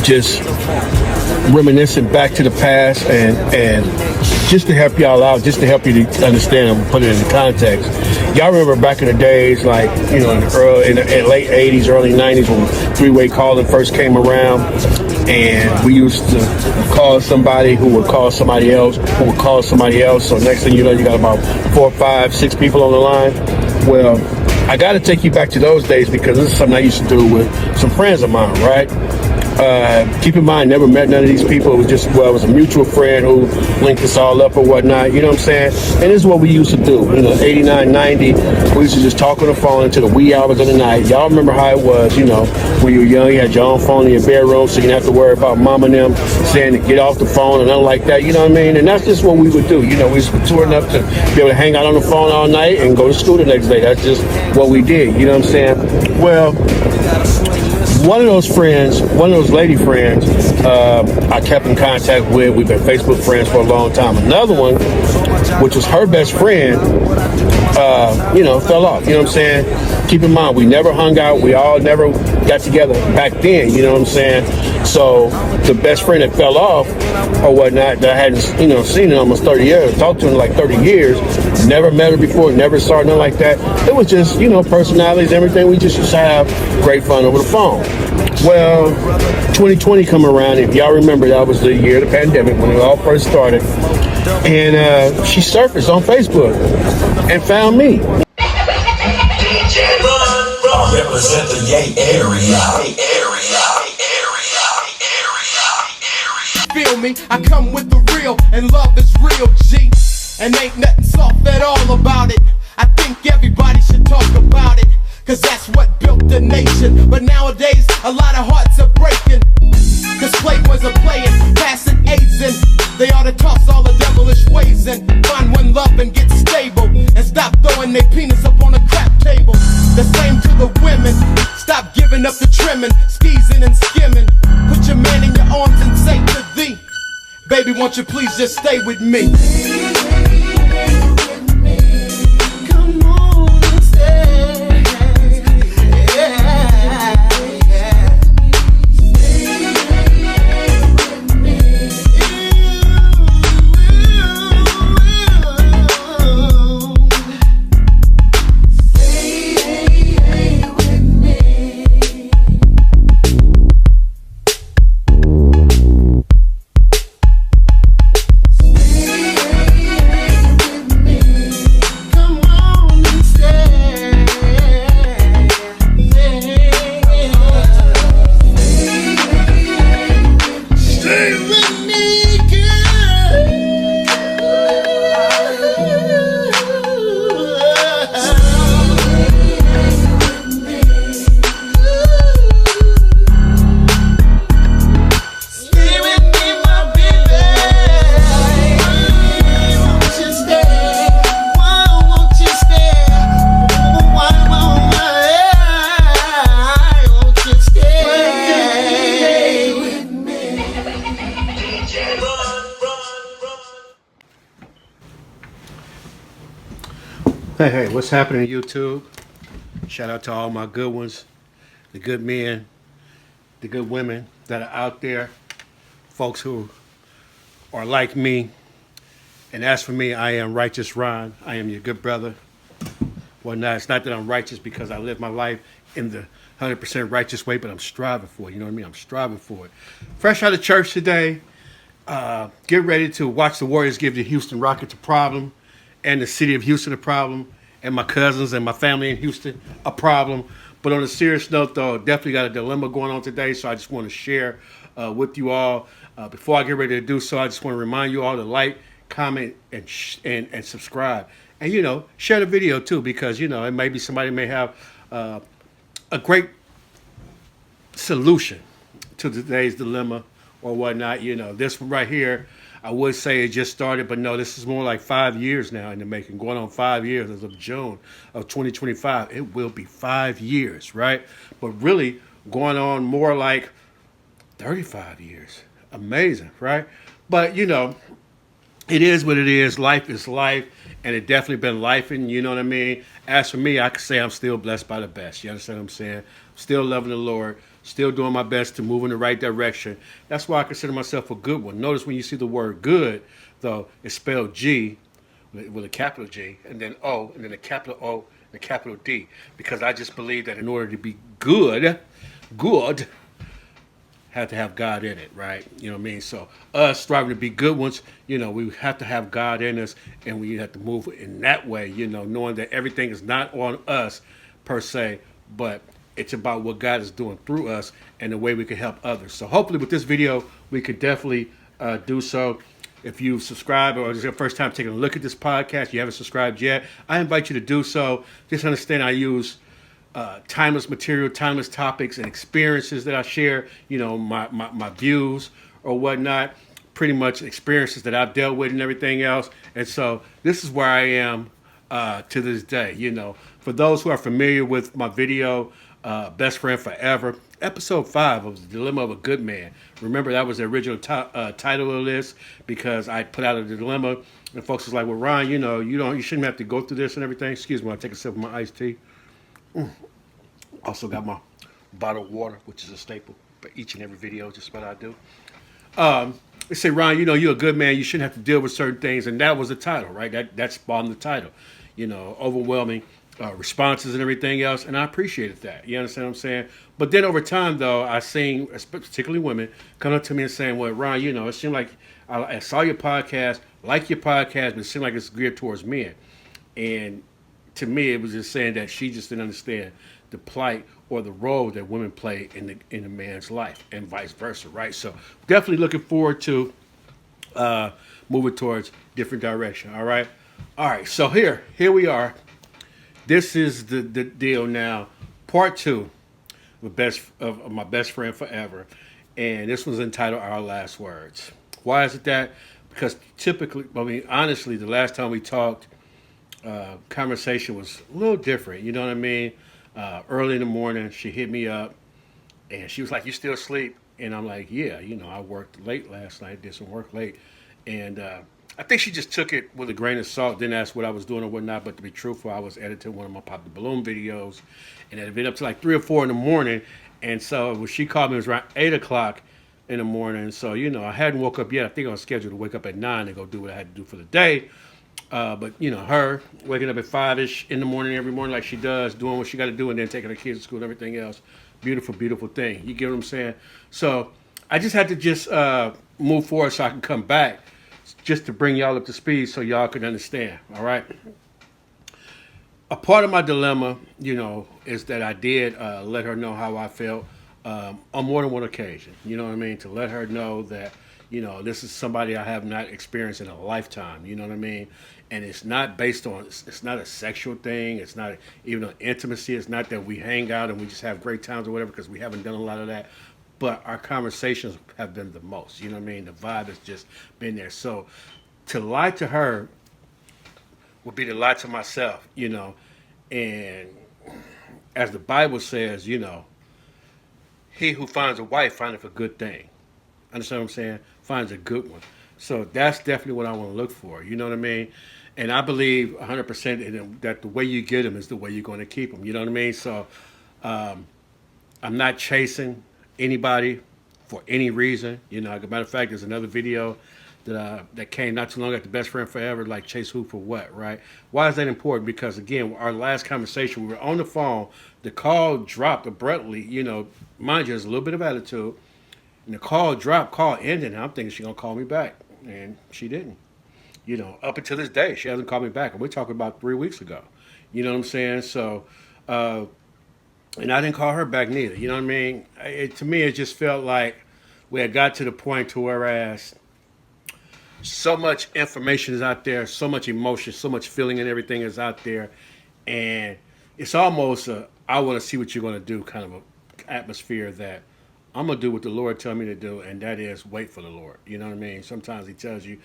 Just reminiscing back to the past and just to help y'all out, just to help you to understand and put it in context. Y'all remember back in the days, like, you know, in the late 80s, early 90s, when three-way calling first came around, and we used to call somebody who would call somebody else, who would call somebody else. So next thing you know, you got about 4, 5, 6 people on the line. Well, I got to take you back to those days because this is something I used to do with some friends of mine, right? Keep in mind, never met none of these people. It was just, well, it was a mutual friend who linked us all up or whatnot. You know what I'm saying? And this is what we used to do. You know, 89, 90, we used to just talk on the phone until the wee hours of the night. Y'all remember how it was, you know, when you were young, you had your own phone in your bedroom, so you didn't have to worry about mom and them saying to get off the phone and nothing like that. You know what I mean? And that's just what we would do. You know, we was mature enough to be able to hang out on the phone all night and go to school the next day. That's just what we did. You know what I'm saying? Well, one of those friends, one of those lady friends, I kept in contact with. We've been Facebook friends for a long time. Another one, which was her best friend, you know, fell off. You know what I'm saying? Keep in mind, we never hung out. We all never got together back then. You know what I'm saying? So the best friend that fell off or whatnot, that I hadn't, you know, seen in almost 30 years, talked to her in like 30 years, never met her before, never saw her, nothing like that. It was just, you know, personalities, everything. We just used to have great fun over the phone. Well, 2020 come around. If y'all remember, that was the year of the pandemic when it all first started. And she surfaced on Facebook and found me. I represent the Yay area. Feel me? I come with the real, and love is real, G. And ain't nothing soft at all about it. I think everybody should talk about it, cause that's what built the nation. But nowadays, a lot of hearts are breaking, cause playboys are playing, passing AIDS, and they ought to toss all the devilish ways and find one love and get stable, and stop throwing their penis up on the crap table. The same to the women, stop giving up the trimming, skeezing and skimming. Put your man in your arms and say to thee, baby, won't you please just stay with me? Hey, what's happening, YouTube? Shout out to all my good ones, the good men, the good women that are out there, folks who are like me. And as for me, I am Righteous Ron. I am your good brother. Well, no, it's not that I'm righteous because I live my life in the 100% righteous way, but I'm striving for it. You know what I mean? I'm striving for it. Fresh out of church today. Get ready to watch the Warriors give the Houston Rockets a problem, and the city of Houston a problem, and my cousins and my family in Houston a problem. But on a serious note, though, definitely got a dilemma going on today, so I just want to share with you all. Before I get ready to do so, I just want to remind you all to like, comment, and subscribe. And, you know, share the video, too, because, you know, it may be somebody may have a great solution to today's dilemma or whatnot. You know, this one right here, I would say it just started, but no, this is more like 5 years now in the making, going on 5 years as of June of 2025. It will be 5 years, right? But really going on more like 35 years. Amazing, right? But, you know, it is what it is. Life is life, and it definitely been life, and you know what I mean? As for me, I can say I'm still blessed by the best. You understand what I'm saying? still loving the Lord, still doing my best to move in the right direction. That's why I consider myself a good one. Notice when you see the word good, though, it's spelled G with a capital G, and then O, and then a capital O, and a capital D, because I just believe that in order to be good, have to have God in it, right? You know what I mean? So us striving to be good ones, we have to have God in us, and we have to move in that way, knowing that everything is not on us per se, but it's about what God is doing through us and the way we can help others. So hopefully with this video, we could definitely do so. If you subscribe or this is your first time taking a look at this podcast, you haven't subscribed yet, I invite you to do so. Just understand I use timeless material, timeless topics, and experiences that I share, my views or whatnot, pretty much experiences that I've dealt with and everything else. And so this is where I am to this day. For those who are familiar with my video, Best Friend Forever, episode 5 of The Dilemma of a Good Man. Remember, that was the original title of this because I put out a dilemma, and folks was like, well, Ron, you shouldn't have to go through this and everything. Excuse me, I'll take a sip of my iced tea. Also got my bottled water, which is a staple for each and every video, just what I do. They say, Ron, you're a good man. You shouldn't have to deal with certain things. And that was the title, right? That spawned the title. Overwhelming responses and everything else. And I appreciated that. You understand what I'm saying? But then over time, though, I seen, particularly women, come up to me and saying, well, Ron, it seemed like I saw your podcast, like your podcast, but it seemed like it's geared towards men. And to me, it was just saying that she just didn't understand the plight or the role that women play in a man's life and vice versa, right? So definitely looking forward to moving towards different direction, all right? All right, so here we are. This is the deal now, part 2 of my best friend forever. And this one's entitled Our Last Words. Why is it that? Because honestly, the last time we talked, conversation was a little different. You know what I mean? Early in the morning, she hit me up, and she was like, "You still asleep?" And I'm like, "Yeah, I worked late last night, did some work late." And I think she just took it with a grain of salt, didn't ask what I was doing or whatnot. But to be truthful, I was editing one of my Pop the Balloon videos, and it had been up to like 3 or 4 in the morning. And so when she called me, it was around 8 o'clock in the morning. So, I hadn't woke up yet. I think I was scheduled to wake up at 9 to go do what I had to do for the day. But her waking up at 5-ish in the morning every morning like she does, doing what she got to do, and then taking her kids to school and everything else. Beautiful, beautiful thing. You get what I'm saying? So I just had to move forward so I can come back just to bring y'all up to speed so y'all can understand, all right? A part of my dilemma, is that I did let her know how I felt on more than one occasion. You know what I mean? To let her know that, this is somebody I have not experienced in a lifetime. You know what I mean? And it's not based on, it's not a sexual thing. It's not even an intimacy. It's not that we hang out and we just have great times or whatever, because we haven't done a lot of that. But our conversations have been the most. You know what I mean? The vibe has just been there. So to lie to her would be to lie to myself, And as the Bible says, he who finds a wife findeth a good thing. Understand what I'm saying? Finds a good one. So that's definitely what I want to look for. You know what I mean? And I believe 100% that the way you get them is the way you're going to keep them. You know what I mean? So I'm not chasing anybody for any reason. As a matter of fact, there's another video that came not too long after Best Friend Forever, like chase who for what, right? Why is that important? Because, again, our last conversation, we were on the phone. The call dropped abruptly. Mind you, there's a little bit of attitude. And the call dropped, call ended, and I'm thinking she's going to call me back. And she didn't. Up until this day, she hasn't called me back. And we're talking about 3 weeks ago. You know what I'm saying? So, and I didn't call her back neither. You know what I mean? To me, it just felt like we had got to the point to whereas so much information is out there, so much emotion, so much feeling and everything is out there. And it's almost I want to see what you're going to do kind of an atmosphere that I'm going to do what the Lord tell me to do, and that is wait for the Lord. You know what I mean? Sometimes he tells you,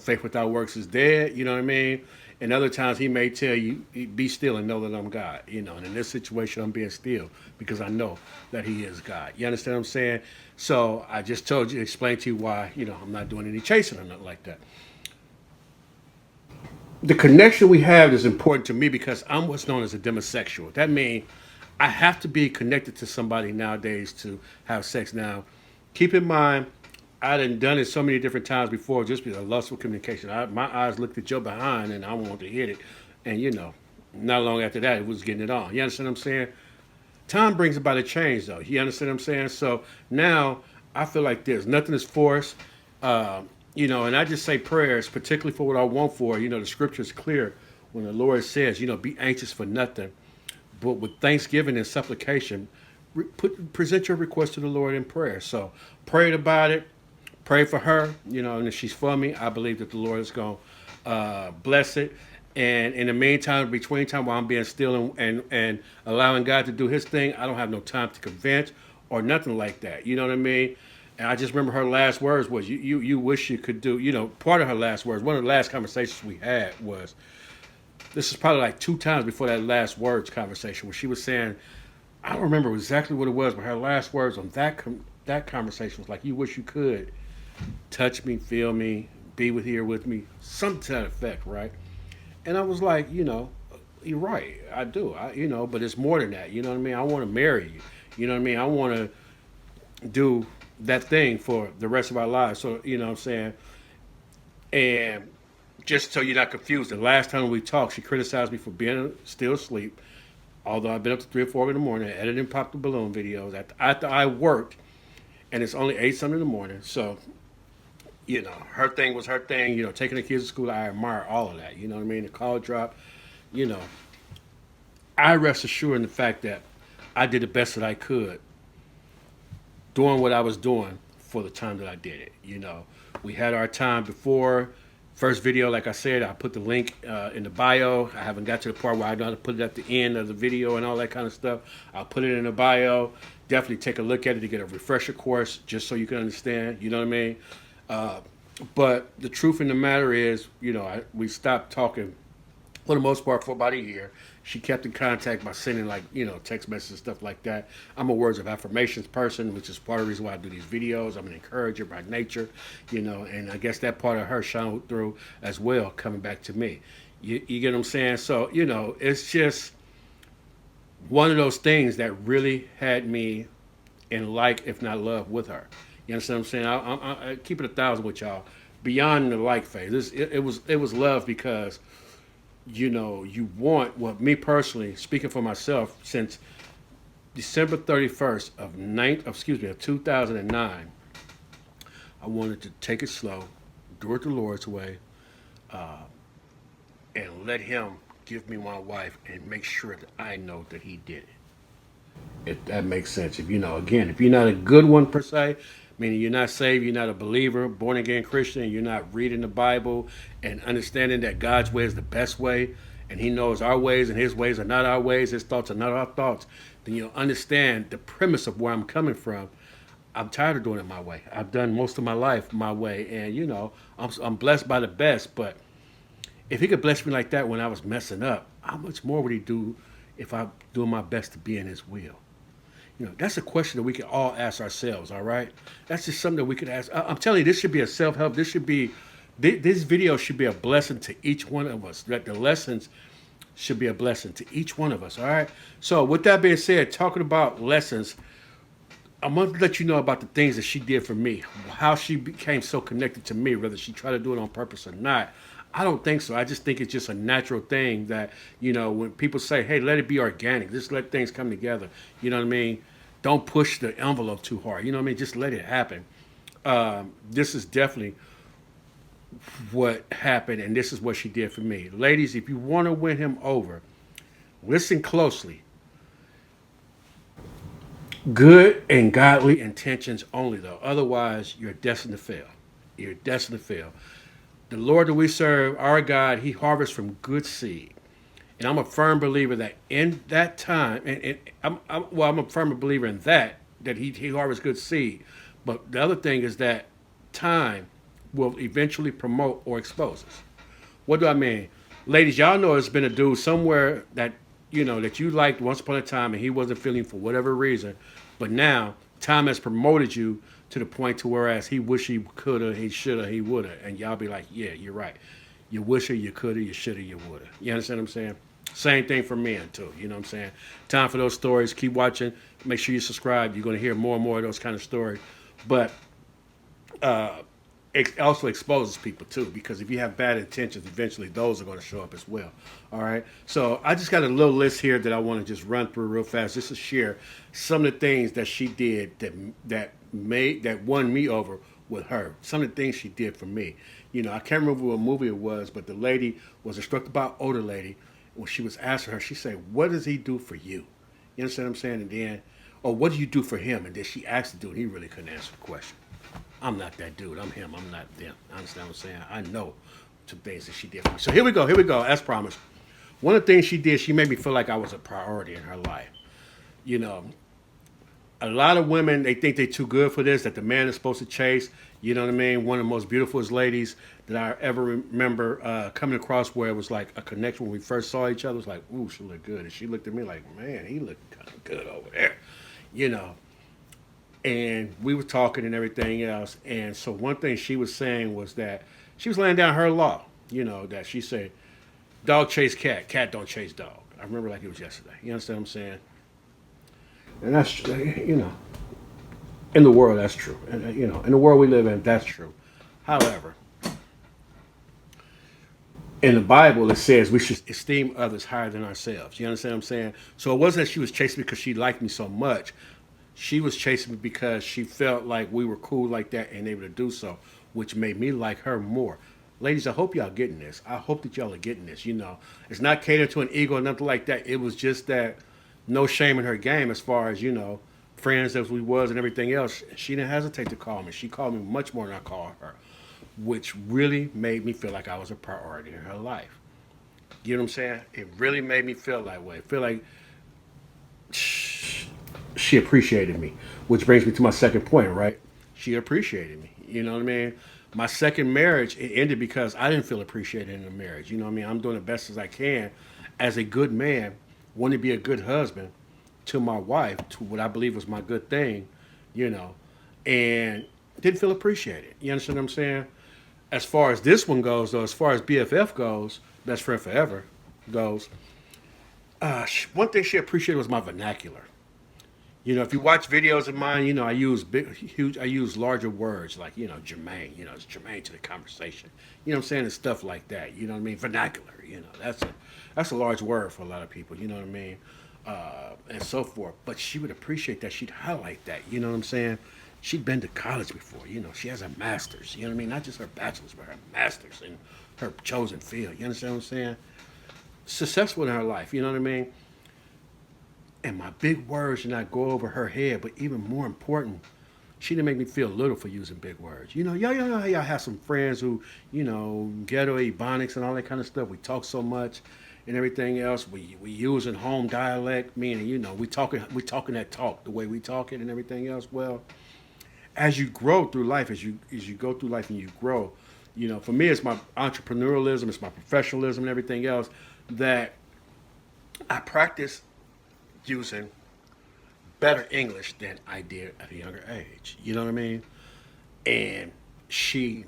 faith without works is dead. You know what I mean? And other times he may tell you, be still and know that I'm God. And in this situation, I'm being still because I know that he is God. You understand what I'm saying? So I just explained to you why, I'm not doing any chasing or nothing like that. The connection we have is important to me because I'm what's known as a demisexual. That means I have to be connected to somebody nowadays to have sex. Now, keep in mind, I done it so many different times before, just because of lustful communication. My eyes looked at your behind, and I wanted to hit it, and not long after that, it was getting it on. You understand what I'm saying? Time brings about a change, though. You understand what I'm saying? So now I feel like this. Nothing is forced. And I just say prayers, particularly for what I want for. The scripture is clear when the Lord says, be anxious for nothing, but with thanksgiving and supplication, present your request to the Lord in prayer. So pray about it. Pray for her, and if she's for me, I believe that the Lord is going to bless it. And in the meantime, between time while I'm being still and allowing God to do his thing, I don't have no time to convince or nothing like that. You know what I mean? And I just remember her last words was, you wish you could do, part of her last words, one of the last conversations we had was, this is probably like 2 times before that last words conversation, where she was saying, I don't remember exactly what it was, but her last words on that conversation was like, you wish you could touch me, feel me, be here with me, something to that effect, right? And I was like, you're right, I do, but it's more than that, you know what I mean? I want to marry you, you know what I mean? I want to do that thing for the rest of our lives, so, you know what I'm saying? And just so you're not confused, the last time we talked, she criticized me for being still asleep, although I've been up to 3 or 4 in the morning, editing Pop the Balloon videos, after I worked, and it's only 8 something in the morning, so her thing was her thing, taking the kids to school. I admire all of that. You know what I mean? The call drop, I rest assured in the fact that I did the best that I could doing what I was doing for the time that I did it. We had our time before. First video, like I said, I put the link in the bio. I haven't got to the part where I got to put it at the end of the video and all that kind of stuff. I'll put it in the bio. Definitely take a look at it to get a refresher course just so you can understand. You know what I mean? But the truth in the matter is, we stopped talking for the most part for about a year. She kept in contact by sending text messages and stuff like that. I'm a words of affirmations person, which is part of the reason why I do these videos. I'm an encourager by nature, and I guess that part of her shone through as well, coming back to me. You get what I'm saying? So, it's just one of those things that really had me in if not love with her. You understand what I'm saying? I keep it 1,000 with y'all. Beyond the like phase, it was love because, you want, well, me personally, speaking for myself, since December 31st of 2009, I wanted to take it slow, do it the Lord's way, and let him give me my wife and make sure that I know that he did it. If that makes sense. If if you're not a good one per se, meaning you're not saved, you're not a believer, born again Christian, you're not reading the Bible and understanding that God's way is the best way, and he knows our ways and his ways are not our ways, his thoughts are not our thoughts, then you'll understand the premise of where I'm coming from. I'm tired of doing it my way. I've done most of my life my way, and I'm blessed by the best, but if he could bless me like that when I was messing up, how much more would he do if I'm doing my best to be in his will? That's a question that we can all ask ourselves, all right? That's just something that we could ask. I'm telling you, this should be a self-help. This video should be a blessing to each one of us. That the lessons should be a blessing to each one of us, all right? So with that being said, talking about lessons, I'm going to let you know about the things that she did for me, how she became so connected to me, whether she tried to do it on purpose or not. I don't think so. I just think it's just a natural thing that, when people say, hey, let it be organic, just let things come together. You know what I mean? Don't push the envelope too hard. You know what I mean? Just let it happen. This is definitely what happened, and this is what she did for me. Ladies, if you want to win him over, listen closely. Good and godly intentions only, though. Otherwise, you're destined to fail. You're destined to fail. The Lord that we serve, our God, he harvests from good seed. And I'm a firm believer that in that time, and I'm a firm believer in that he harvests good seed. But the other thing is that time will eventually promote or expose us. What do I mean? Ladies, y'all know there's been a dude somewhere that, that you liked once upon a time and he wasn't feeling for whatever reason. But now time has promoted you to the point to whereas he wish he coulda, he shoulda, he woulda, and y'all be like, yeah, you're right. You woulda, you coulda, you shoulda, you woulda. You understand what I'm saying? Same thing for men too. You know what I'm saying? Time for those stories. Keep watching. Make sure you subscribe. You're going to hear more and more of those kind of stories. But it also exposes people too, because if you have bad intentions, eventually those are going to show up as well. All right. So I just got a little list here that I want to just run through real fast, just to share some of the things that she did that won me over with her. Some of the things she did for me. You know, I can't remember what movie it was, but the lady was instructed by an older lady. When she was asking her, she said, "What does he do for you?" You understand what I'm saying? And then, "Oh, what do you do for him?" And then she asked the dude, and he really couldn't answer the question. I'm not that dude. I'm him. I'm not them. I understand what I'm saying? I know some things that she did for me. So here we go. Here we go. As promised. One of the things she did, she made me feel like I was a priority in her life. You know, a lot of women, they think they're too good for this, that the man is supposed to chase. You know what I mean? One of the most beautiful ladies that I ever remember coming across, where it was like a connection when we first saw each other. It was like, ooh, she looked good. And she looked at me like, man, he looked kind of good over there. You know. And we were talking and everything else. And so one thing she was saying was that she was laying down her law. You know, that she said, dog chase cat, cat don't chase dog. I remember like it was yesterday. You understand what I'm saying? And that's, you know, in the world, that's true. And, you know, in the world we live in, that's true. However, in the Bible, it says we should esteem others higher than ourselves. You understand what I'm saying? So it wasn't that she was chasing me because she liked me so much. She was chasing me because she felt like we were cool like that and able to do so, which made me like her more. Ladies, I hope y'all getting this. I hope that y'all are getting this. You know, it's not catered to an ego or nothing like that. It was just that no shame in her game as far as, you know, friends as we was and everything else. She didn't hesitate to call me. She called me much more than I called her, which really made me feel like I was a priority in her life. You know what I'm saying? It really made me feel that way. Feel like she appreciated me, which brings me to my second point, right? She appreciated me. You know what I mean? My second marriage, it ended because I didn't feel appreciated in the marriage. You know what I mean? I'm doing the best as I can as a good man, wanting to be a good husband to my wife, to what I believe was my good thing, you know, and didn't feel appreciated. You understand what I'm saying? As far as this one goes, though, as far as BFF goes, best friend forever goes, one thing she appreciated was my vernacular. You know, if you watch videos of mine, you know, I use I use larger words like, you know, germane. You know, it's germane to the conversation. You know what I'm saying? And stuff like that. You know what I mean? Vernacular. You know, that's a large word for a lot of people. You know what I mean? And so forth. But she would appreciate that. She'd highlight that. You know what I'm saying? She'd been to college before. You know, she has a master's. You know what I mean? Not just her bachelor's, but her master's in her chosen field. You understand what I'm saying? Successful in her life. You know what I mean? And my big words did not go over her head, but even more important, she didn't make me feel little for using big words. You know, y'all have some friends who, you know, ghetto ebonics and all that kind of stuff. We talk so much and everything else. We using home dialect, meaning, you know, we talking that talk, the way we talk it and everything else. Well, as you grow through life, as you go through life and you grow, you know, for me, it's my entrepreneurialism, it's my professionalism and everything else that I practice using better English than I did at a younger age. You know what I mean? And she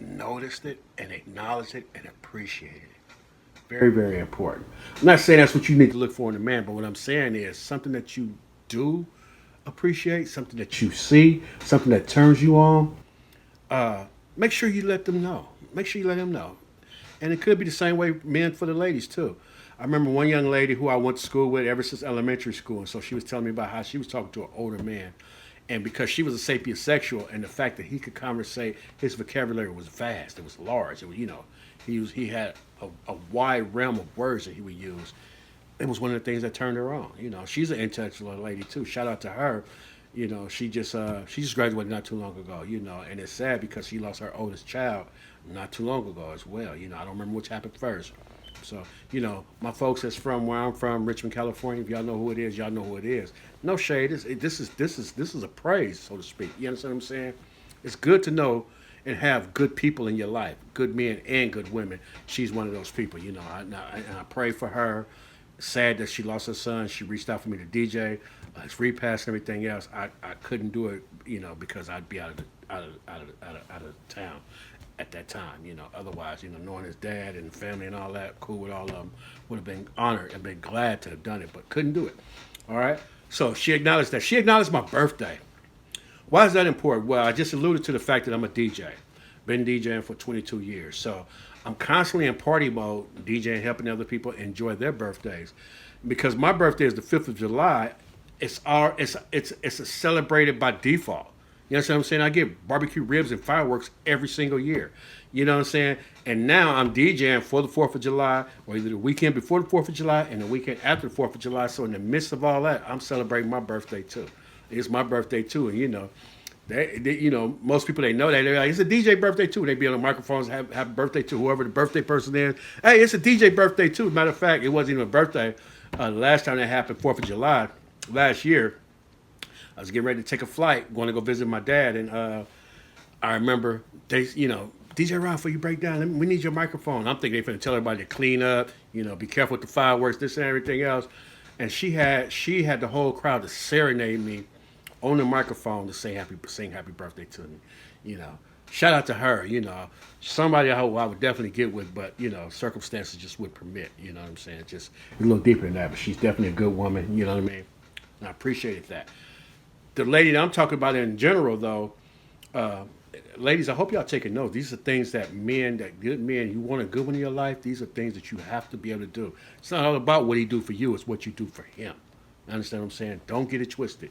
noticed it and acknowledged it and appreciated it. Very, very important. I'm not saying that's what you need to look for in a man, but what I'm saying is something that you do appreciate, something that you see, something that turns you on. Make sure you let them know. Make sure you let them know. And it could be the same way men for the ladies too. I remember one young lady who I went to school with ever since elementary school, and so she was telling me about how she was talking to an older man, and because she was a sapiosexual, and the fact that he could conversate, his vocabulary was vast, it was large. It was, you know, he had a wide realm of words that he would use. It was one of the things that turned her on. You know, she's an intellectual lady too. Shout out to her. You know, she just graduated not too long ago. You know, and it's sad because she lost her oldest child not too long ago as well. You know, I don't remember which happened first. So, you know, my folks that's from where I'm from, Richmond, California, if y'all know who it is, y'all know who it is. No shade. This is a praise, so to speak. You understand what I'm saying? It's good to know and have good people in your life, good men and good women. She's one of those people, you know. And I pray for her. Sad that she lost her son. She reached out for me to DJ. It's repass and everything else. I couldn't do it, you know, because I'd be out of town. at that time. Otherwise, knowing his dad and family and all that, cool with all of them, would have been honored and been glad to have done it, but couldn't do it. All right. So she acknowledged that. She acknowledged my birthday. Why is that important? Well, I just alluded to the fact that I'm a DJ. Been DJing for 22 years. So I'm constantly in party mode, DJing, helping other people enjoy their birthdays. Because my birthday is the 5th of July, it's celebrated by default. You know what I'm saying? I get barbecue ribs and fireworks every single year. You know what I'm saying? And now I'm DJing for the 4th of July, or either the weekend before the 4th of July and the weekend after the 4th of July. So in the midst of all that, I'm celebrating my birthday too. It's my birthday too, and most people, they know that. They're like, it's a DJ birthday too. They be on the microphones, have birthday to whoever the birthday person is. Hey, it's a DJ birthday too. Matter of fact, it wasn't even a birthday. The last time that happened, 4th of July last year, I was getting ready to take a flight, going to go visit my dad, and I remember DJ Ron, before you break down, we need your microphone. I'm thinking they're finna tell everybody to clean up, be careful with the fireworks, this and everything else. And she had the whole crowd to serenade me on the microphone to sing happy birthday to me. Shout out to her. Somebody I hope I would definitely get with, but circumstances just would permit. You know what I'm saying? Just a little deeper than that, but she's definitely a good woman. You know what I mean? And I appreciated that. The lady that I'm talking about in general, though, ladies, I hope y'all taking notes. These are things that good men, you want a good one in your life, these are things that you have to be able to do. It's not all about what he do for you, it's what you do for him. Understand what I'm saying? Don't get it twisted.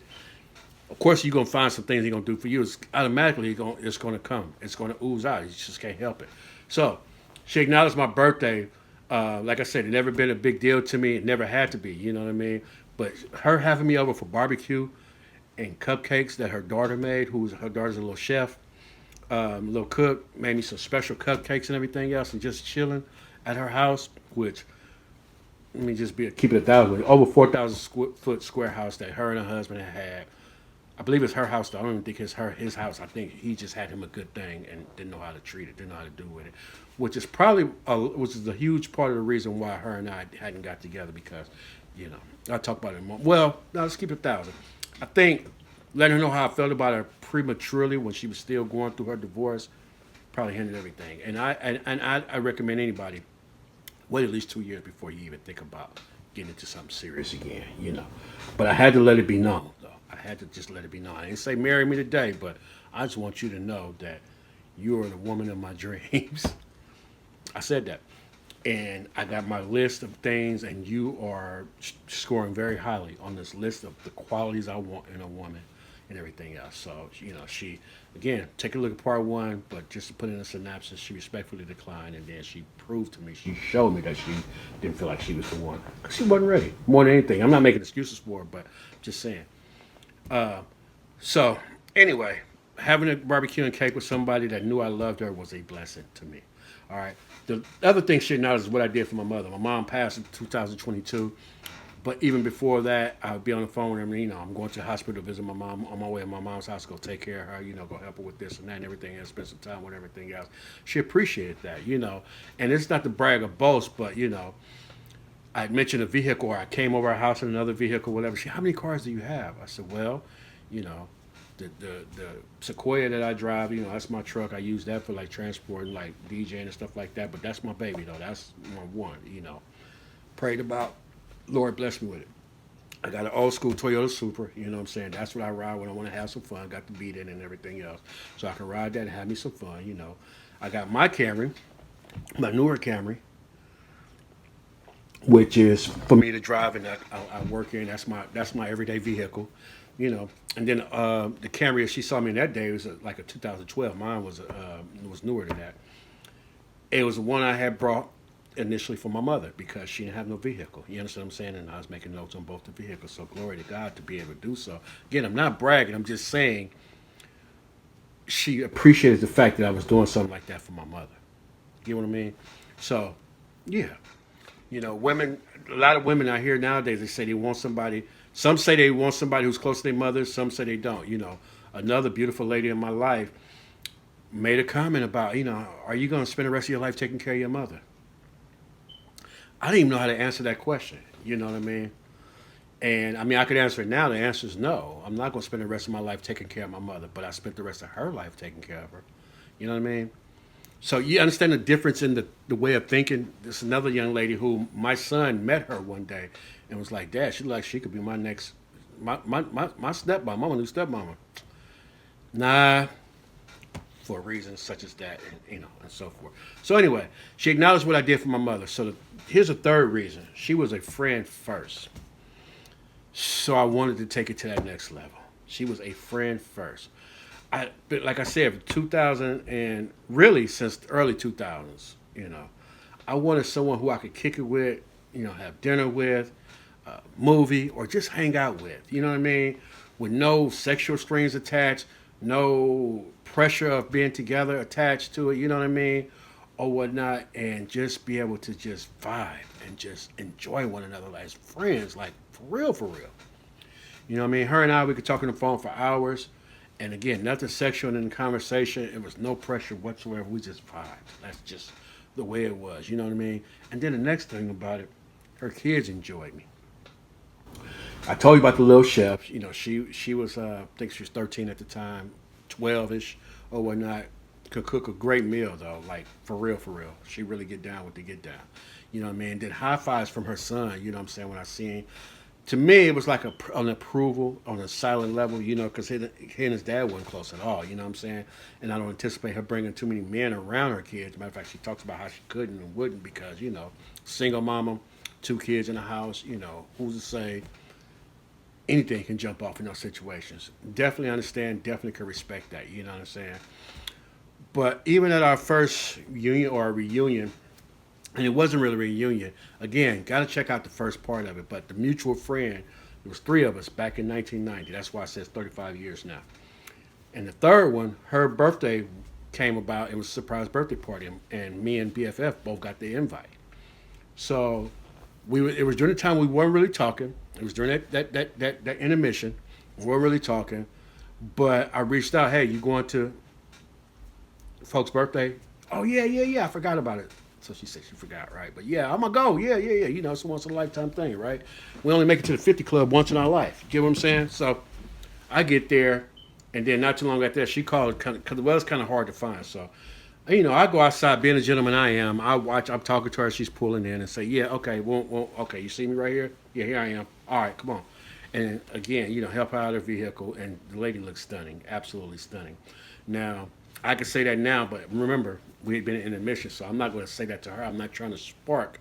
Of course, you're going to find some things he's going to do for you. It's automatically, it's going to come. It's going to ooze out. You just can't help it. So, she acknowledged my birthday. Like I said, it never been a big deal to me. It never had to be, you know what I mean? But her having me over for barbecue and cupcakes that her daughter made, her daughter's a little chef, little cook, made me some special cupcakes and everything else, and just chilling at her house, which, let me just keep it 1,000, over 4,000 foot square house that her and her husband had. I believe it's her house, though. I don't even think it's his house. I think he just had him a good thing and didn't know how to treat it, didn't know how to do with it, which is a huge part of the reason why her and I hadn't got together, because, I'll talk about it in a moment. Well, no, let's keep it 1,000. I think letting her know how I felt about her prematurely when she was still going through her divorce probably hindered everything. And I recommend anybody wait at least 2 years before you even think about getting into something serious again, But I had to let it be known, though. I had to just let it be known. I didn't say marry me today, but I just want you to know that you are the woman of my dreams. I said that. And I got my list of things, and you are scoring very highly on this list of the qualities I want in a woman and everything else. So, she, again, take a look at part 1, but just to put in a synopsis, she respectfully declined, and then she proved to me, she showed me that she didn't feel like she was the one. Because she wasn't ready, more than anything. I'm not making excuses for her, but just saying. So, anyway, having a barbecue and cake with somebody that knew I loved her was a blessing to me. All right. The other thing she acknowledged is what I did for my mother. My mom passed in 2022. But even before that, I would be on the phone with her. I'm going to the hospital to visit my mom, on my way to my mom's house, go take care of her, go help her with this and that and everything else, spend some time with everything else. She appreciated that, And it's not to brag or boast, but, I mentioned a vehicle, or I came over our house in another vehicle, whatever. How many cars do you have? I said, well, the Sequoia that I drive, that's my truck. I use that for like transporting, like DJing and stuff like that. But that's my baby, though. That's my one, Prayed about. Lord bless me with it. I got an old school Toyota Supra, you know what I'm saying? That's what I ride when I want to have some fun. Got the beat in and everything else. So I can ride that and have me some fun, I got my Camry, my newer Camry, which is for me to drive, and I work in. That's my everyday vehicle, And then the Camry, she saw me in that day, it was like a 2012. Mine was newer than that. It was the one I had brought initially for my mother, because she didn't have no vehicle. You understand what I'm saying? And I was making notes on both the vehicles. So glory to God to be able to do so. Again, I'm not bragging. I'm just saying she appreciated the fact that I was doing something like that for my mother. You know what I mean? So, yeah. Women, a lot of women out here nowadays, they say they want somebody. Some say they want somebody who's close to their mother. Some say they don't. Another beautiful lady in my life made a comment about, are you going to spend the rest of your life taking care of your mother? I didn't even know how to answer that question. You know what I mean? And I could answer it now. The answer is no. I'm not going to spend the rest of my life taking care of my mother, but I spent the rest of her life taking care of her. You know what I mean? So you understand the difference in the way of thinking. There's another young lady who my son met her one day and was like, Dad, she like she could be my next my stepmom, my new stepmama. Nah, for reasons such as that, and and so forth. So anyway, she acknowledged what I did for my mother. So here's a third reason: she was a friend first. So I wanted to take it to that next level. She was a friend first. But like I said, 2000 and really since the early 2000s, I wanted someone who I could kick it with, have dinner with, movie, or just hang out with. You know what I mean? With no sexual strings attached, no pressure of being together attached to it. You know what I mean? Or whatnot, and just be able to just vibe and just enjoy one another as friends, like for real, for real. You know what I mean? Her and I, we could talk on the phone for hours. And again, nothing sexual in the conversation. It was no pressure whatsoever. We just vibed. That's just the way it was. You know what I mean? And then the next thing about it, her kids enjoyed me. I told you about the little chef. She was I think she was 13 at the time, 12ish or whatnot. Could cook a great meal though, like for real, for real. She really get down with the get down. You know what I mean? Did high fives from her son. You know what I'm saying? When I seen, to me, it was like an approval on a silent level. Because he and his dad weren't close at all. You know what I'm saying? And I don't anticipate her bringing too many men around her kids. Matter of fact, she talks about how she couldn't and wouldn't because single mama, two kids in the house. Who's to say anything can jump off in those situations? Definitely understand. Definitely can respect that. You know what I'm saying? But even at our first union or reunion, and it wasn't really a reunion, again, got to check out the first part of it. But the mutual friend, there was three of us back in 1990. That's why it says 35 years now. And the third one, her birthday came about. It was a surprise birthday party, and me and BFF both got the invite. So it was during the time we weren't really talking. It was during that intermission. We weren't really talking. But I reached out, hey, you going to folks' birthday? Oh, yeah. I forgot about it. So she said she forgot, right? But yeah, I'm going to go. Yeah. It's a once in a lifetime thing, right? We only make it to the 50 Club once in our life. You get what I'm saying? So I get there, and then not too long after that, she called, because it was kind of hard to find. So, I go outside, being a gentleman I am. I'm talking to her, she's pulling in and say, yeah, okay, okay, you see me right here? Yeah, here I am. All right, come on. And again, help her out of her vehicle, and the lady looks stunning, absolutely stunning. Now, I can say that now, but remember, we had been in intermission, so I'm not going to say that to her. I'm not trying to spark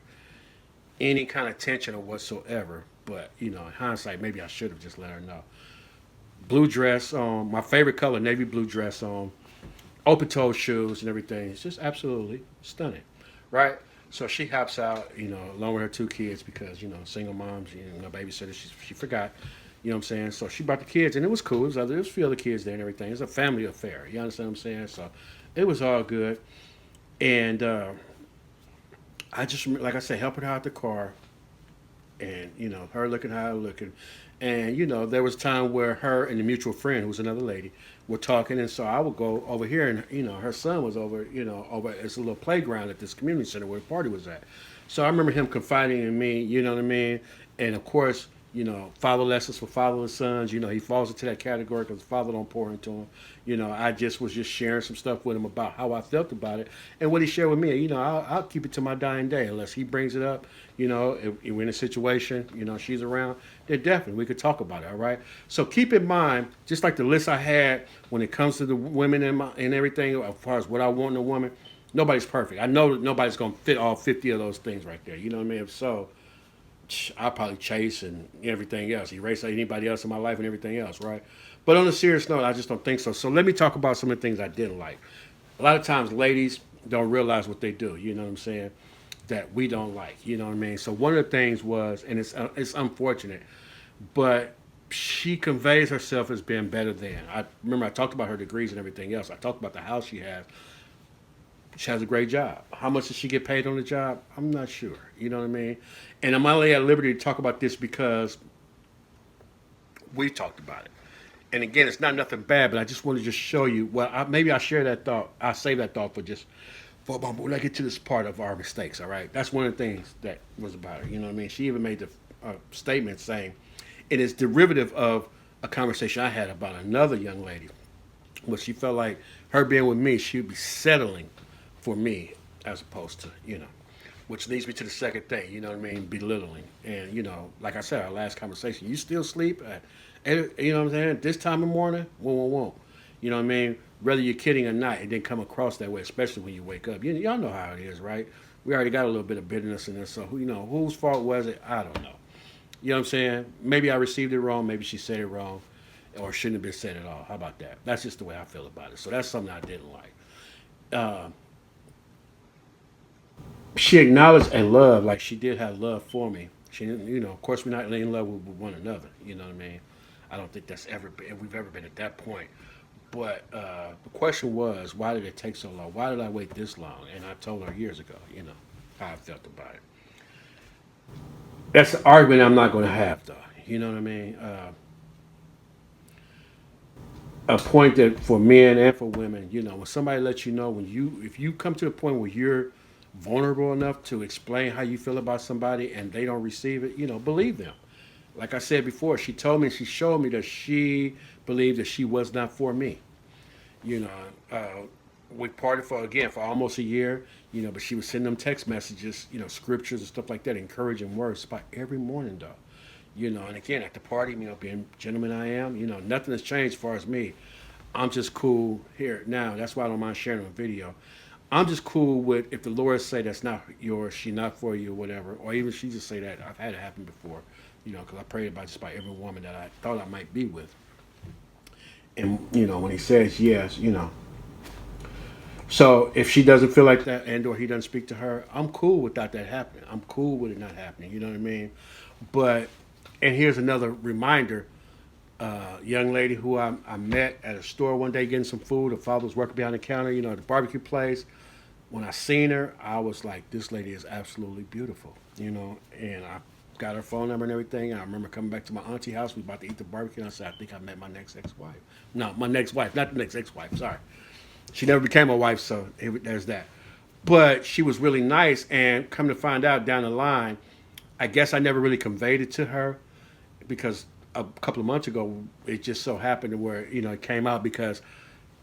any kind of tension or whatsoever. But, in hindsight, maybe I should have just let her know. Blue dress on, my favorite color, navy blue dress on, open-toed shoes and everything. It's just absolutely stunning, right? So she hops out, along with her two kids because, single moms, babysitter, she forgot. You know what I'm saying? So she brought the kids, and it was cool. There was a few other kids there and everything. It's a family affair. You understand what I'm saying? So it was all good. And I just, like I said, helping her out the car, and, her looking how I looking. And, there was time where her and the mutual friend, who was another lady, were talking. And so I would go over here, and, her son was over, over it's a little playground at this community center where the party was at. So I remember him confiding in me, you know what I mean? And, of course, father lessons for fatherless sons. He falls into that category because the father don't pour into him. I was just sharing some stuff with him about how I felt about it. And what he shared with me, I'll keep it to my dying day unless he brings it up. If we're in a situation, she's around, then definitely we could talk about it, all right? So keep in mind, just like the list I had when it comes to the women and everything, as far as what I want in a woman, nobody's perfect. I know that nobody's going to fit all 50 of those things right there. You know what I mean? If so, I'll probably chase and everything else, erase anybody else in my life and everything else, right? But on a serious note, I just don't think so. So let me talk about some of the things I didn't like. A lot of times ladies don't realize what they do, you know what I'm saying, that we don't like, you know what I mean? So one of the things was, and it's unfortunate, but she conveys herself as being better than. I remember I talked about her degrees and everything else. I talked about the house she has. She has a great job. How much does she get paid on the job? I'm not sure. You know what I mean? And I'm only at liberty to talk about this because we talked about it. And again, it's not nothing bad, but I just want to just show you. Well, maybe I'll share that thought. I'll save that thought for when I get to this part of our mistakes. All right, that's one of the things that was about her. You know what I mean? She even made the statement saying it is derivative of a conversation I had about another young lady, where she felt like her being with me, she would be settling for me, as opposed to, which leads me to the second thing, you know what I mean, belittling. And, like I said, our last conversation, you still sleep at, you know what I'm saying, this time of morning, won't. You know what I mean? Whether you're kidding or not, it didn't come across that way, especially when you wake up. Y'all know how it is, right? We already got a little bit of bitterness in this, so whose fault was it? I don't know. You know what I'm saying? Maybe I received it wrong. Maybe she said it wrong, or shouldn't have been said at all. How about that? That's just the way I feel about it. So that's something I didn't like. She acknowledged and loved, like she did have love for me. She didn't, of course, we're not in love with one another. You know what I mean? I don't think we've ever been at that point. But the question was, why did it take so long? Why did I wait this long? And I told her years ago, how I felt about it. That's the argument I'm not going to have, though. You know what I mean? A point that for men and for women, when somebody lets you know, if you come to the point where you're vulnerable enough to explain how you feel about somebody and they don't receive it, believe them. Like I said before, she told me, she showed me that she believed that she was not for me. You know, we partied for almost a year, but she was sending them text messages, scriptures and stuff like that, encouraging words about every morning, though. And again, at the party, being gentleman I am, nothing has changed as far as me. I'm just cool here now. That's why I don't mind sharing a video. I'm just cool with if the Lord say that's not yours, she not for you, or whatever, or even she just say that. I've had it happen before, because I prayed about just about every woman that I thought I might be with. And, when he says yes, So if she doesn't feel like that and or he doesn't speak to her, I'm cool without that happening. I'm cool with it not happening. You know what I mean? But, and here's another reminder. Young lady who I met at a store one day getting some food. Her father was working behind the counter, the barbecue place. When I seen her, I was like, this lady is absolutely beautiful, and I got her phone number and everything. And I remember coming back to my auntie house. We about to eat the barbecue. And I said, I think I met my next ex-wife. No, my next wife, not the next ex-wife. Sorry. She never became a wife, so there's that. But she was really nice, and come to find out down the line, I guess I never really conveyed it to her because a couple of months ago, it just so happened to where, it came out because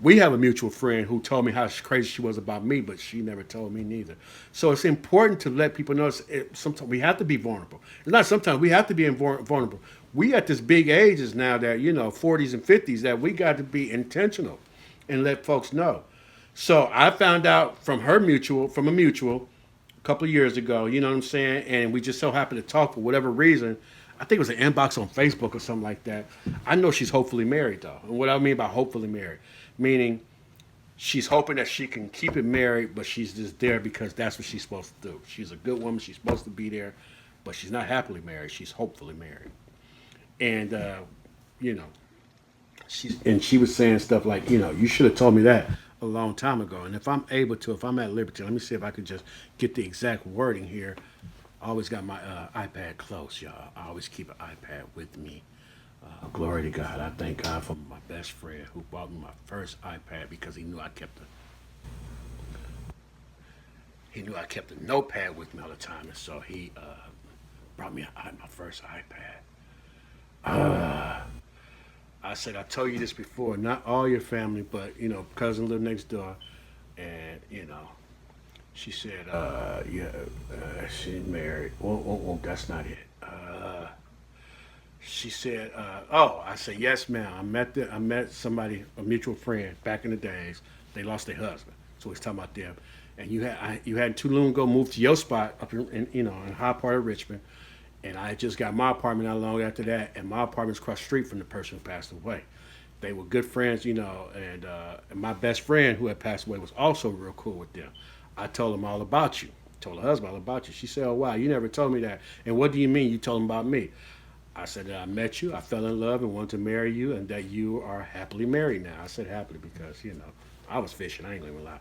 we have a mutual friend who told me how crazy she was about me, but she never told me neither. So it's important to let people know sometimes we have to be vulnerable. It's not sometimes, we have to be vulnerable. We at this big ages now that, 40s and 50s, that we got to be intentional and let folks know. So I found out from a mutual, a couple of years ago, you know what I'm saying? And we just so happened to talk for whatever reason. I think it was an inbox on Facebook or something like that. I know she's hopefully married, though. And what I mean by hopefully married, meaning she's hoping that she can keep it married, but she's just there because that's what she's supposed to do. She's a good woman. She's supposed to be there, but she's not happily married. She's hopefully married. And, she was saying stuff like, you should have told me that a long time ago. And if I'm at liberty, let me see if I could just get the exact wording here. I always got my iPad close, y'all. I always keep an iPad with me. Glory to God. I thank God for my best friend who bought me my first iPad because he knew I kept the notepad with me all the time, and so he brought me my first iPad. I said, I told you this before, not all your family, but, cousin lived next door. And, she said, she's married. Well, that's not it. She said, I said, yes, ma'am. I met somebody, a mutual friend back in the days. They lost their husband. So he's talking about them. And you had too long ago moved to your spot up in high part of Richmond. And I just got my apartment not long after that, and my apartment's across the street from the person who passed away. They were good friends, and my best friend who had passed away was also real cool with them. I told him all about you. Told her husband all about you. She said, oh, wow, you never told me that. And what do you mean you told him about me? I said that I met you, I fell in love and wanted to marry you, and that you are happily married now. I said happily because, I was fishing. I ain't going to lie.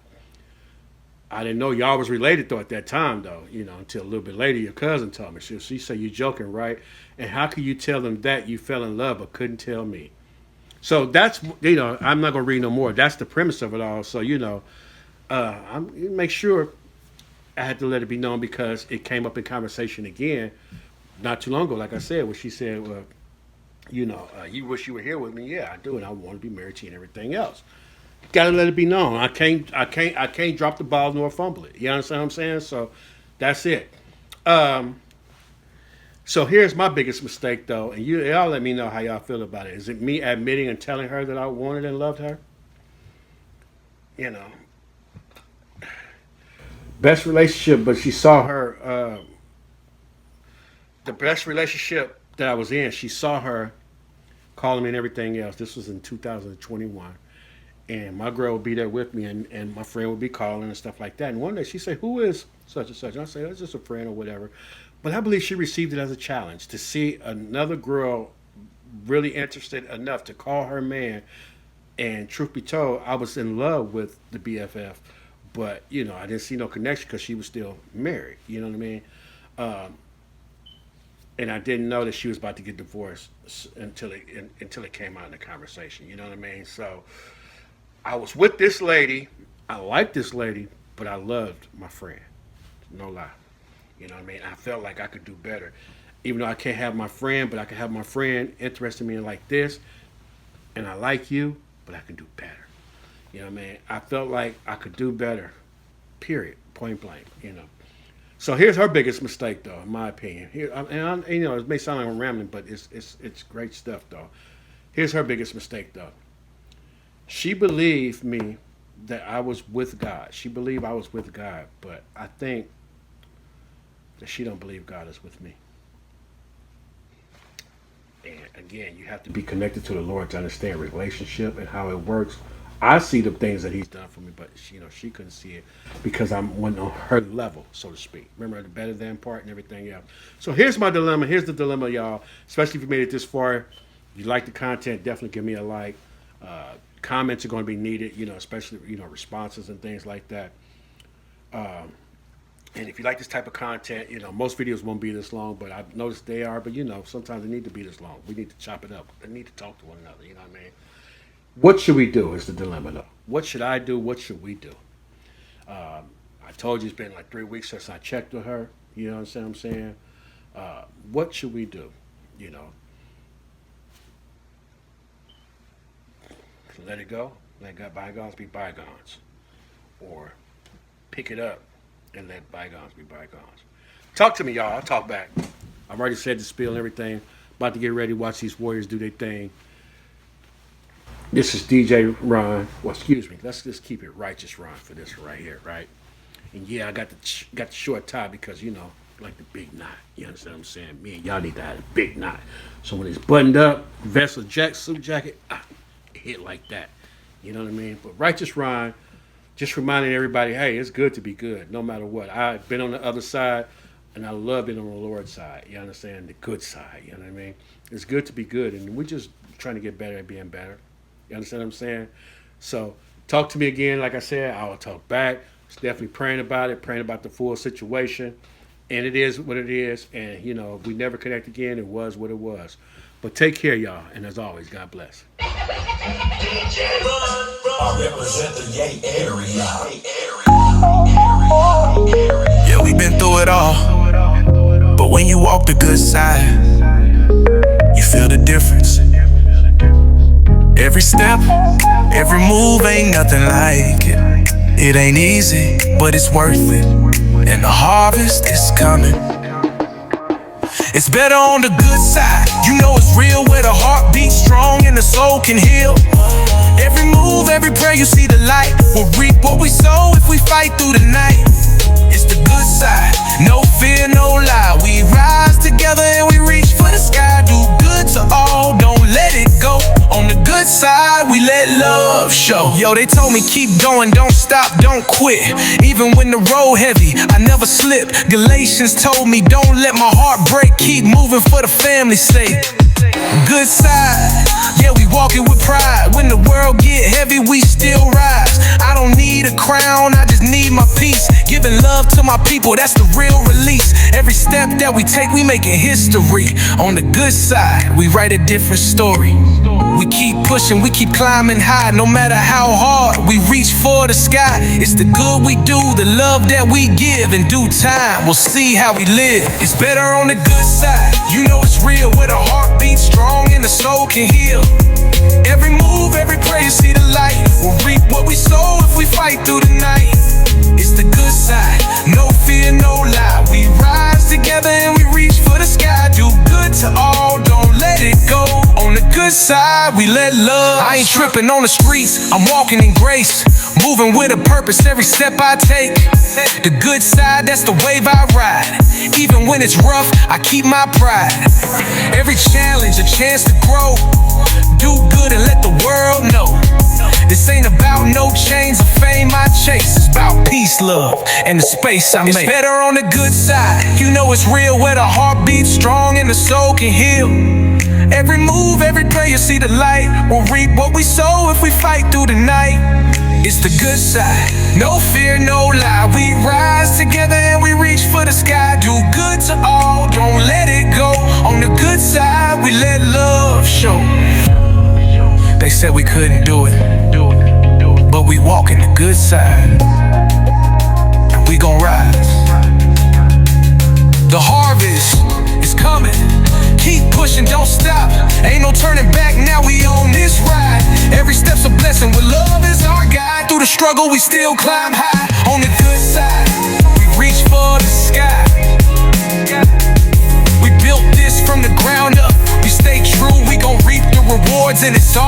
I didn't know y'all was related though at that time though, until a little bit later your cousin told me. She said, you joking, right? And how could you tell them that you fell in love but couldn't tell me? So that's, I'm not going to read no more. That's the premise of it all. So, make sure I had to let it be known because it came up in conversation again not too long ago. Like I said, when she said, well, you wish you were here with me. Yeah, I do. And I want to be married to you and everything else. Gotta let it be known. I can't drop the ball nor fumble it. You understand what I'm saying? So that's it. So here's my biggest mistake, though, and y'all let me know how y'all feel about it. Is it me admitting and telling her that I wanted and loved her? You know, best relationship, but she saw her. The best relationship that I was in, she saw her calling me and everything else. This was in 2021. And my girl would be there with me, and my friend would be calling and stuff like that. And one day she said, "Who is such and such?" And I say, "It's just a friend or whatever." But I believe she received it as a challenge to see another girl really interested enough to call her man. And truth be told, I was in love with the BFF, but I didn't see no connection because she was still married. You know what I mean? And I didn't know that she was about to get divorced until it came out in the conversation. You know what I mean? So I was with this lady. I liked this lady, but I loved my friend. No lie. You know what I mean? I felt like I could do better. Even though I can't have my friend, but I can have my friend interested in me like this. And I like you, but I can do better. You know what I mean? I felt like I could do better. Period. Point blank. So here's her biggest mistake, though, in my opinion. It may sound like I'm rambling, but it's great stuff, though. Here's her biggest mistake, though. She believed me that I was with God. She believed I was with God, but I think that she don't believe God is with me. And again, you have to be connected to the Lord to understand relationship and how it works. I see the things that He's done for me, but she couldn't see it because I'm on her level, so to speak. Remember the better than part and everything else. So here's my dilemma. Here's the dilemma, y'all. Especially if you made it this far, if you like the content, definitely give me a like. Comments are going to be needed, especially responses and things like that. And if you like this type of content, most videos won't be this long, but I've noticed they are. But sometimes they need to be this long. We need to chop it up. We need to talk to one another. You know what I mean? What should we do is the dilemma, though. What should I do? What should we do? I told you it's been like 3 weeks since I checked with her. You know what I'm saying? What should we do? Let it go. Let bygones be bygones. Or pick it up and let bygones be bygones. Talk to me, y'all. I'll talk back. I've already said the spiel and everything. About to get ready to watch these Warriors do their thing. This is DJ Ron. Well, excuse me. Let's just keep it righteous Ron for this right here, right? And yeah, I got the short tie because like the big knot. You understand what I'm saying? Me and y'all need to have a big knot. So when it's buttoned up, vest or suit jacket, it hit like that. You know what I mean? But righteous Ron, just reminding everybody, hey, it's good to be good, no matter what. I've been on the other side, and I love being on the Lord's side. You understand? The good side. You know what I mean? It's good to be good, and we're just trying to get better at being better. You understand what I'm saying? So talk to me again. Like I said, I will talk back. It's definitely praying about it, praying about the full situation. And it is what it is. And, if we never connect again, it was what it was. But take care, y'all. And as always, God bless. I represent the Yay area. Yeah, we've been through it all. But when you walk the good side, you feel the difference. Every step, every move ain't nothing like it. It ain't easy, but it's worth it. And the harvest is coming. It's better on the good side. You know it's real where the heart beats strong and the soul can heal. Every move, every prayer, you see the light. We'll reap what we sow if we fight through the night. It's the good side, no fear, no lie. We rise together and we reach for the sky. Do good to all, don't let it go. On the good side, we let love show. Yo, they told me keep going, don't stop, don't quit. Even when the road heavy, I never slip. Galatians told me don't let my heart break. Keep moving for the family's sake. Good side, yeah, we walking with pride. When the world get heavy, we still rise. I don't need a crown, I just need my peace. Giving love to my people, that's the real release. Every step that we take, we making history. On the good side, we write a different story. We keep pushing, we keep climbing high. No matter how hard, we reach for the sky. It's the good we do, the love that we give. In due time, we'll see how we live. It's better on the good side. You know it's real where the heart beats strong and the soul can heal. Every move, every prayer, you see the light. We'll reap ain't tripping on the streets, I'm walking in grace, moving with a purpose every step I take. The good side, that's the wave I ride. Even when it's rough, I keep my pride. Every challenge, a chance to grow. Do good and let the world know. This ain't about no chains of fame I chase. It's about peace, love, and the space I make. It's better on the good side. You know it's real where the heart beats strong and the soul can heal. Every move, every play, you see the light. We'll reap what we sow if we fight through the night. It's the good side. No fear, no lie. We rise together and we reach for the sky. Do good to all, don't let it go. On the good side, we let love show. They said we couldn't do it, but we walk in the good side, and we gon' rise. The harvest is coming. Keep pushing, don't stop. Ain't no turning back, now we on this ride. Every step's a blessing, with love is our guide. Through the struggle, we still climb high. On the good side, we reach for the sky. We built this from the ground up. We stay true, we gon' reap the rewards, and it's all